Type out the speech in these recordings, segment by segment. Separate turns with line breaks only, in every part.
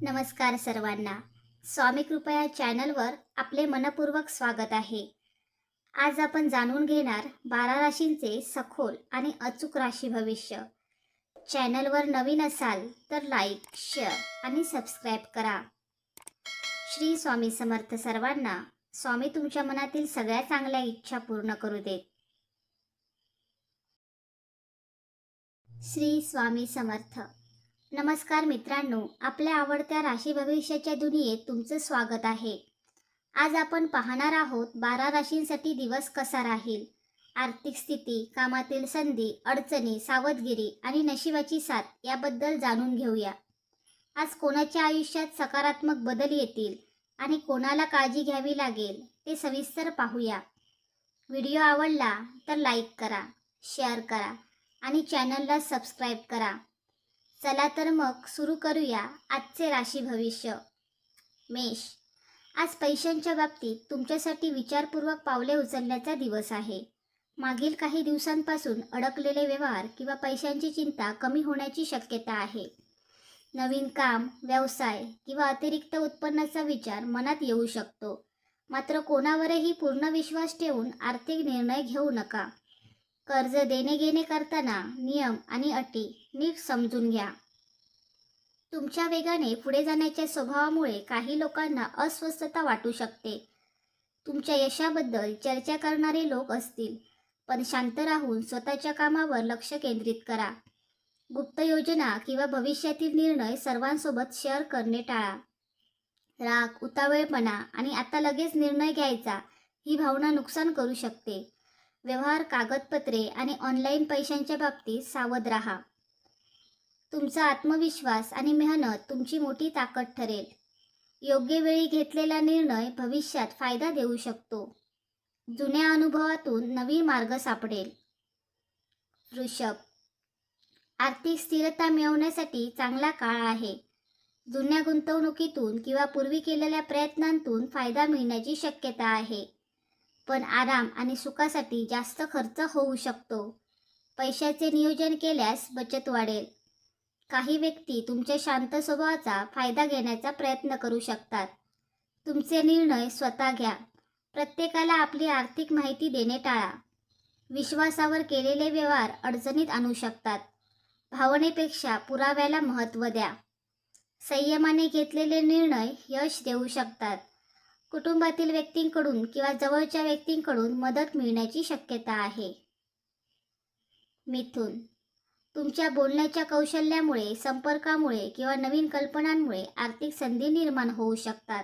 नमस्कार सर्वांना. स्वामी कृपया चॅनलवर आपले मनपूर्वक स्वागत आहे. आज आपण जाणून घेणार 12 राशींचे सखोल आणि अचूक राशी भविष्य. चॅनलवर नवीन असाल तर लाईक, शेअर आणि सबस्क्राईब करा. श्री स्वामी समर्थ सर्वांना. स्वामी तुमच्या मनातील सगळ्या चांगल्या इच्छा पूर्ण करू देत. श्री स्वामी समर्थ. नमस्कार मित्रांनो, आपल्या आवडत्या राशी भविष्याच्या दुनियेत तुमचं स्वागत आहे. आज आपण पाहणार आहोत 12 राशींसाठी दिवस कसा राहील. आर्थिक स्थिती, कामातील संधी, अडचणी, सावधगिरी आणि नशिबाची साथ याबद्दल जाणून घेऊया. आज कोणाच्या आयुष्यात सकारात्मक बदल येतील आणि कोणाला काळजी घ्यावी लागेल ते सविस्तर पाहूया. व्हिडिओ आवडला तर लाईक करा, शेअर करा आणि चॅनलला सबस्क्राईब करा. चला तर मग सुरू करूया आजचे राशी भविष्य. मेष. आज पैशांच्या बाबतीत तुमच्यासाठी विचारपूर्वक पावले उचलण्याचा दिवस आहे. मागील काही दिवसांपासून अडकलेले व्यवहार किंवा पैशांची चिंता कमी होण्याची शक्यता आहे. नवीन काम, व्यवसाय किंवा अतिरिक्त उत्पन्नाचा विचार मनात येऊ शकतो. मात्र कोणावरही पूर्ण विश्वास ठेवून आर्थिक निर्णय घेऊ नका. कर्ज देणे-घेणे करताना नियम आणि अटी नीट समजून घ्या. तुमच्या वेगाने पुढे जाण्याच्या स्वभावामुळे काही लोकांना अस्वस्थता वाटू शकते. तुमच्या यशाबद्दल चर्चा करणारे लोक असतील, पण शांत राहून स्वतःच्या कामावर लक्ष केंद्रित करा. गुप्त योजना किंवा भविष्यातील निर्णय सर्वांसोबत शेअर करणे टाळा. राग, उतावळेपणा आणि आता लगेच निर्णय घ्यायचा ही भावना नुकसान करू शकते. व्यवहार, कागदपत्रे आणि ऑनलाईन पैशांच्या बाबतीत सावध राहा. तुमचा आत्मविश्वास आणि मेहनत तुमची मोठी ताकद ठरेल. योग्य वेळी घेतलेला निर्णय भविष्यात फायदा देऊ शकतो. जुन्या अनुभवातून नवीन मार्ग सापडेल. वृषभ. आर्थिक स्थिरता मिळवण्यासाठी चांगला काळ आहे. जुन्या गुंतवणुकीतून किंवा पूर्वी केलेल्या प्रयत्नांतून फायदा मिळण्याची शक्यता आहे. पण आराम आणि सुखासाठी जास्त खर्च होऊ शकतो. पैशाचे नियोजन केल्यास बचत वाढेल. काही व्यक्ती तुमच्या शांत स्वभावाचा फायदा घेण्याचा प्रयत्न करू शकतात. तुमचे निर्णय स्वतः घ्या. प्रत्येकाला आपली आर्थिक माहिती देणे टाळा. विश्वासावर केलेले व्यवहार अडचणीत आणू शकतात. भावनेपेक्षा पुराव्याला महत्त्व द्या. संयमाने घेतलेले निर्णय यश देऊ शकतात. कुटुंबातील व्यक्तींकडून किंवा जवळच्या व्यक्तींकडून मदत मिळण्याची शक्यता आहे. मिथुन. तुमच्या बोलण्याच्या कौशल्यामुळे, संपर्कामुळे किंवा नवीन कल्पनांमुळे आर्थिक संधी निर्माण होऊ शकतात.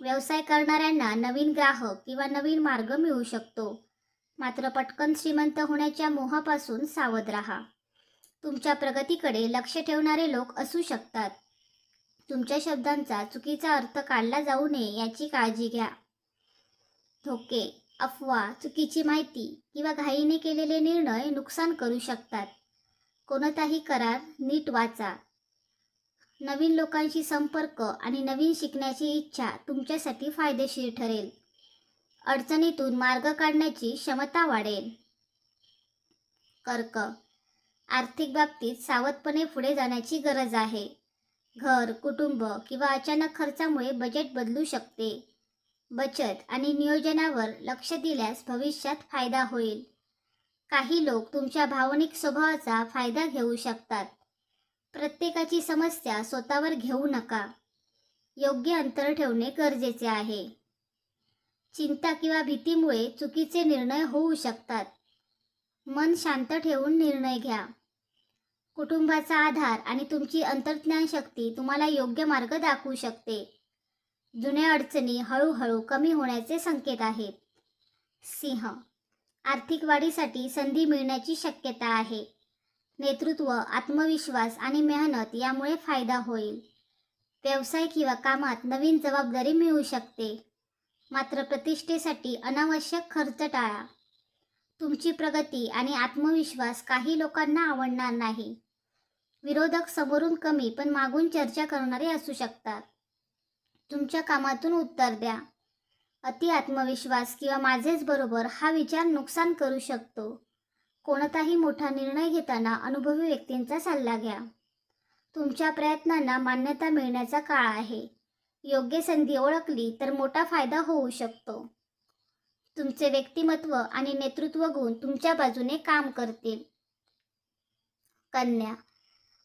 व्यवसाय करणाऱ्यांना नवीन ग्राहक किंवा नवीन मार्ग मिळू शकतो. मात्र पटकन श्रीमंत होण्याच्या मोहापासून सावध राहा. तुमच्या प्रगतीकडे लक्ष ठेवणारे लोक असू शकतात. तुमच्या शब्दांचा चुकीचा अर्थ काढला जाऊ नये याची काळजी घ्या. धोके, अफवा, चुकीची माहिती किंवा घाईने केलेले निर्णय नुकसान करू शकतात. कोणताही करार नीट वाचा. नवीन लोकांशी संपर्क आणि नवीन शिकण्याची इच्छा तुमच्यासाठी फायदेशीर ठरेल. अडचणीतून मार्ग काढण्याची क्षमता वाढेल. कर्क. आर्थिक बाबतीत सावधपणे पुढे जाण्याची गरज आहे. घर, कुटुंब किंवा अचानक खर्चामुळे बजेट बदलू शकते. बचत आणि नियोजनावर लक्ष दिल्यास भविष्यात फायदा होईल. काही लोक तुमच्या भावनिक स्वभावाचा फायदा घेऊ शकतात. प्रत्येकाची समस्या स्वतःवर घेऊ नका. योग्य अंतर ठेवणे गरजेचे आहे. चिंता किंवा भीतीमुळे चुकीचे निर्णय होऊ शकतात. मन शांत ठेवून निर्णय घ्या. कुटुंबाचा आधार आणि तुमची अंतर्ज्ञान शक्ती तुम्हाला योग्य मार्ग दाखवू शकते. जुन्या अडचणी हळूहळू कमी होण्याचे संकेत आहेत. सिंह. आर्थिक वाढीसाठी संधी मिळण्याची शक्यता आहे. नेतृत्व, आत्मविश्वास आणि मेहनत यामुळे फायदा होईल. व्यवसाय किंवा कामात नवीन जबाबदारी मिळू शकते. मात्र प्रतिष्ठेसाठी अनावश्यक खर्च टाळा. तुमची प्रगती आणि आत्मविश्वास काही लोकांना आवडणार नाही. विरोधक समोरून कमी पण मागून चर्चा करणारे असू शकतात. तुमच्या कामातून उत्तर द्या. अति आत्मविश्वास किंवा माझेच बरोबर हा विचार नुकसान करू शकतो. कोणताही मोठा निर्णय घेताना अनुभवी व्यक्तींचा सल्ला घ्या. तुमच्या प्रयत्नांना मान्यता मिळण्याचा काळ आहे. योग्य संधी ओळखली तर मोठा फायदा होऊ शकतो. तुमचे व्यक्तिमत्व आणि नेतृत्व गुण तुमच्या बाजूने काम करतील. कन्या,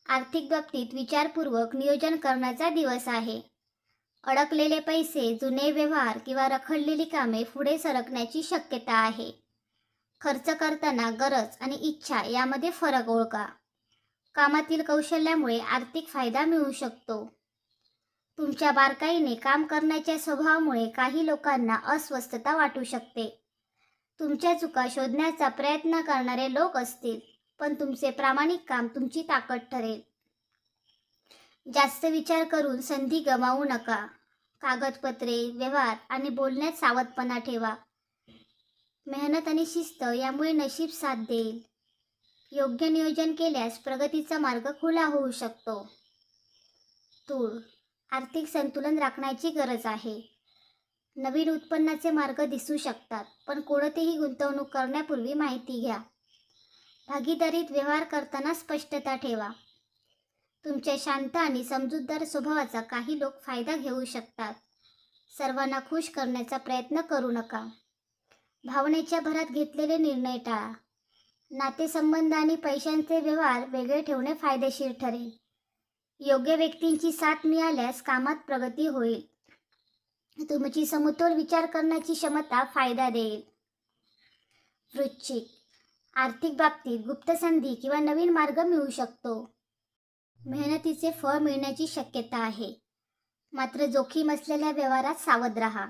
आर्थिक बाबतीत विचारपूर्वक नियोजन करण्याचा दिवस आहे. अडकलेले पैसे, जुने व्यवहार किंवा रखडलेली कामे पुढे सरकण्याची शक्यता आहे. खर्च करताना गरज आणि इच्छा यामध्ये फरक ओळखा. कामातील कौशल्यामुळे आर्थिक फायदा मिळू शकतो. तुमच्या बारकाईने काम करण्याच्या स्वभावामुळे काही लोकांना अस्वस्थता वाटू शकते. तुमच्या चुका शोधण्याचा प्रयत्न करणारे लोक असतील, पण तुमचे प्रामाणिक काम तुमची ताकद ठरेल. जास्त विचार करून संधी गमावू नका. कागदपत्रे, व्यवहार आणि बोलण्यात सावधपणा ठेवा. मेहनत आणि शिस्त यामुळे नशीब साथ देईल. योग्य नियोजन केल्यास प्रगतीचा मार्ग खुला होऊ शकतो. तूळ, आर्थिक संतुलन राखण्याची गरज आहे. नवीन उत्पन्नाचे मार्ग दिसू शकतात, पण कोणतीही गुंतवणूक करण्यापूर्वी माहिती घ्या. भागीदारीत व्यवहार करताना स्पष्टता ठेवा. तुमच्या शांत आणि समजूतदार स्वभावाचा काही लोक फायदा घेऊ शकतात. सर्वांना खुश करण्याचा प्रयत्न करू नका. भावनेच्या भरात घेतलेले निर्णय टाळा. नातेसंबंध आणि पैशांचे व्यवहार वेगळे ठेवणे फायदेशीर ठरेल. योग्य व्यक्तींची साथ मिळाल्यास कामात प्रगती होईल. तुमची समतोल विचार करण्याची क्षमता फायदा देईल. वृश्चिक, आर्थिक बाबतीत गुप्त संधी किंवा नवीन मार्ग मिळू शकतो. मेहनतीचे फळ मिळण्याची शक्यता आहे, मात्र जोखीम असलेल्या व्यवहारात सावध राहा.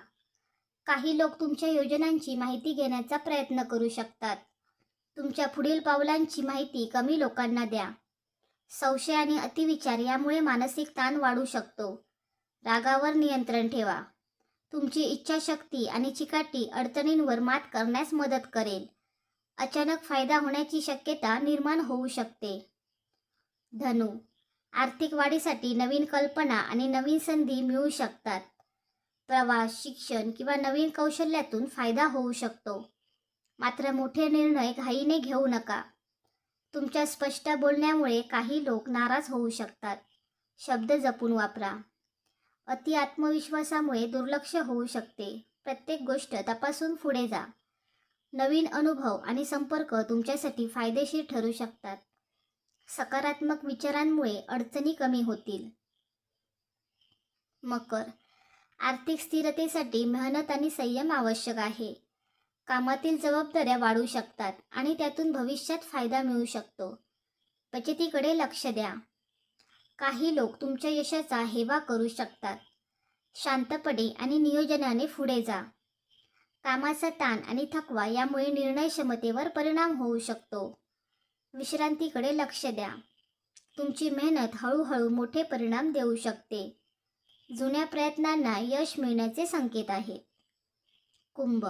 काही लोक तुमच्या योजनांची माहिती घेण्याचा प्रयत्न करू शकतात. तुमच्या पुढील पावलांची माहिती कमी लोकांना द्या. संशय आणि अतिविचार यामुळे मानसिक ताण वाढू शकतो. रागावर नियंत्रण ठेवा. तुमची इच्छाशक्ती आणि चिकाटी अडचणींवर मात करण्यास मदत करेल. अचानक फायदा होण्याची शक्यता निर्माण होऊ शकते. धनु, आर्थिक वाढीसाठी नवीन कल्पना आणि नवीन संधी मिळू शकतात. प्रवास, शिक्षण किंवा नवीन कौशल्यातून फायदा होऊ शकतो. मात्र मोठे निर्णय घाईने घेऊ नका. तुमच्या स्पष्ट बोलण्यामुळे काही लोक नाराज होऊ शकतात. शब्द जपून वापरा. अति आत्मविश्वासामुळे दुर्लक्ष होऊ शकते. प्रत्येक गोष्ट तपासून पुढे जा. नवीन अनुभव आणि संपर्क तुमच्यासाठी फायदेशीर ठरू शकतात. सकारात्मक विचारांमुळे अडचणी कमी होतील. मकर, आर्थिक स्थिरतेसाठी मेहनत आणि संयम आवश्यक आहे. कामातील जबाबदाऱ्या वाढू शकतात आणि त्यातून भविष्यात फायदा मिळू शकतो. बचतीकडे लक्ष द्या. काही लोक तुमच्या यशाचा हेवा करू शकतात. शांतपणे आणि नियोजनाने पुढे जा. कामाचा ताण आणि थकवा यामुळे निर्णय क्षमतेवर परिणाम होऊ शकतो. विश्रांतीकडे लक्ष द्या. तुमची मेहनत हळूहळू मोठे परिणाम देऊ शकते. जुन्या प्रयत्नांना यश मिळण्याचे संकेत आहेत. कुंभ,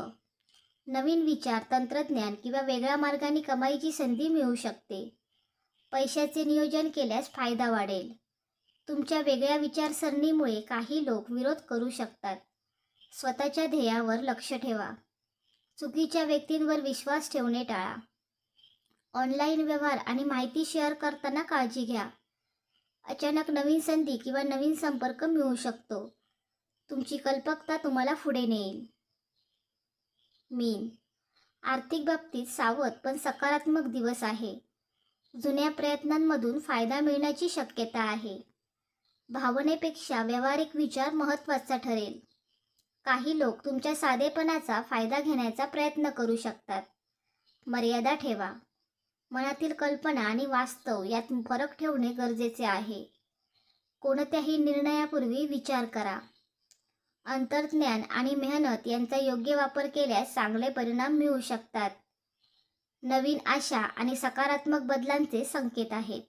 नवीन विचार, तंत्रज्ञान किंवा वेगळ्या मार्गाने कमाईची संधी मिळू शकते. पैशाचे नियोजन केल्यास फायदा वाढेल. तुमच्या वेगळ्या विचारसरणीमुळे काही लोक विरोध करू शकतात. स्वतःच्या ध्येयावर लक्ष ठेवा. चुकीच्या व्यक्तींवर विश्वास ठेवणे टाळा. ऑनलाईन व्यवहार आणि माहिती शेअर करताना काळजी घ्या. अचानक नवीन संधी किंवा नवीन संपर्क मिळू शकतो. तुमची कल्पकता तुम्हाला पुढे नेईल. मीन, आर्थिक बाबतीत सावध पण सकारात्मक दिवस आहे. जुन्या प्रयत्नांमधून फायदा मिळण्याची शक्यता आहे. भावनेपेक्षा व्यावहारिक विचार महत्त्वाचा ठरेल. काही लोक तुमच्या साधेपणाचा फायदा घेण्याचा प्रयत्न करू शकतात. मर्यादा ठेवा. मनातील कल्पना आणि वास्तव यात फरक ठेवणे गरजेचे आहे. कोणत्याही निर्णयापूर्वी विचार करा. अंतर्ज्ञान आणि मेहनत यांचा योग्य वापर केल्यास चांगले परिणाम मिळू शकतात. नवीन आशा आणि सकारात्मक बदलांचे संकेत आहेत.